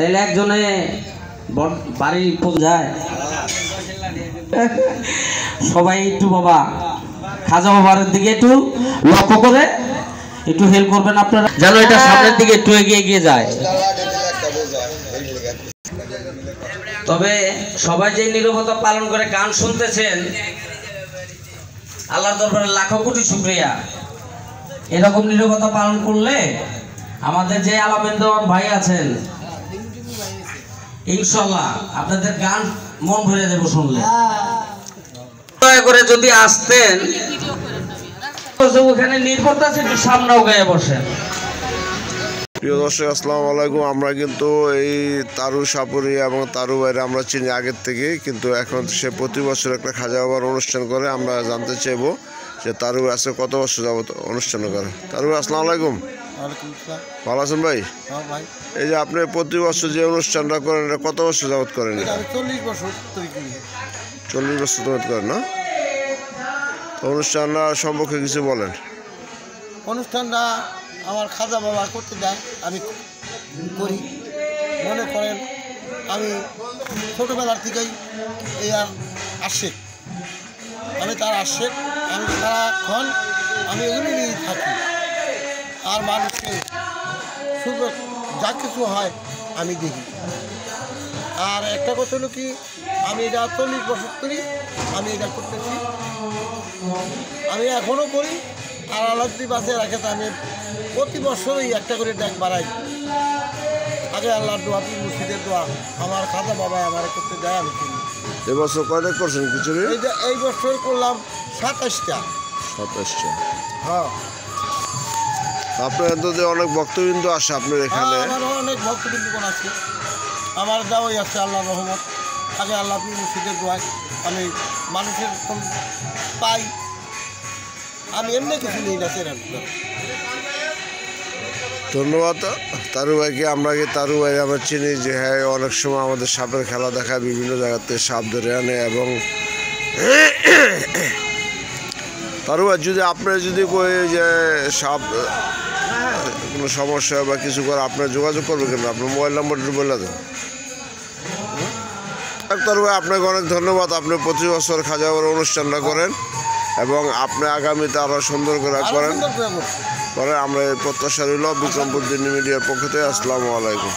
তাইলে একজনে বাড়ি যায় সবাই একটু বাবা খাজা বাবার দিকে একটু লক্ষ্য করে একটু হেল্প করবেন আপনারা, যেন এটা সামনের দিকে একটু এগিয়ে যায়। তবে সবাই যে নীরবতা পালন করে গান শুনতেছেন, আল্লাহর দরবারে লাখো কোটি শুকরিয়া। এরকম নীরবতা পালন করলে আমাদের যে আলামিন ভাই আছেন, ইনশাআল্লাহ আপনাদের গান মন ভরে দেব শুনলে। দয়া করে যদি আসতেন, ওখানে নির্ভরতা আছে, একটু সামনেও গায়ে বসেন। প্রিয় দর্শক, আসসালামু আলাইকুম। আমরা কিন্তু এই তারু সাপুরি এবং তারু বাইরে আমরা চিনি আগের থেকে, কিন্তু এখন সে প্রতি বছর একটা খাজা বাবার অনুষ্ঠান করে। আমরা জানতে চাইবো যে তারু আজকে কত বছর যাবত অনুষ্ঠান করে। তারু, আসসালামু আলাইকুম। ভালো আছেন ভাই? এই যে আপনি প্রতি বছর যে অনুষ্ঠানটা করেন, এটা কত বছর যাবত করেন? 40 বছর 40 বছর যাবত করেন না? তো অনুষ্ঠানটা সম্পর্কে কিছু বলেন। অনুষ্ঠানটা আমার খাজা বাবা করতে দেয়, আমি করি। মনে করেন আমি ছোটোবেলার থেকেই এই আর আশেক, আমি তার আশেক। আমি সারাক্ষণ আমি এগুলি নিয়েই থাকি। আর মানুষকে শুধু যা কিছু হয় আমি দেখি। আর একটা কথা হলো কি, আমি এটা 40 বছর করি, আমি এটা করতেছি, আমি এখনও করি। আর আলাদা বাসে রাখে, আমি প্রতি বছরই একটা করে ডেক বাড়াই। আগে আল্লাহর দোয়া, পীর মুর্শিদের দোয়া, আমার খাজা বাবা আমার করতে দেয়, আমি করি। এবছর কয়টা করছেন খিচুড়ি? এই বছর করলাম 27টা। 27টা? হ্যাঁ। আপনার তো অনেক ভক্তবৃন্দ আসে আপনার এখানে। আমার অনেক ভক্তবৃন্দগণ আছে, আমার দেওয়াই আছে আল্লাহর রহমত। আগে আল্লাহ পীর মুর্শিদের দোয়ায় আমি মানুষের পাই, আমি এমনি কিছু নেই না। ধন্যবাদ তারু ভাইকে। তারু ভাই আমরা চিনি যে হ্যাঁ, অনেক সময় আমাদের সাপের খেলা দেখায়, বিভিন্ন জায়গাতে সাপ ধরে আনে। এবং তারু ভাই, যদি আপনার যদি কই যে সাপ কোনো সমস্যা বা কিছু করে, আপনার যোগাযোগ করবে কেন? আপনার মোবাইল নাম্বারটা বলে দেন। তারু ভাই, আপনাকে অনেক ধন্যবাদ। আপনি প্রতি বছর খাজা বাবার অনুষ্ঠানটা করেন এবং আপনি আগামীতে আরও সুন্দর করে করেন। আমরা এই প্রত্যাশা রইল বিক্রমপুর দিনী মিডিয়ার পক্ষ থেকে। আসসালামু আলাইকুম।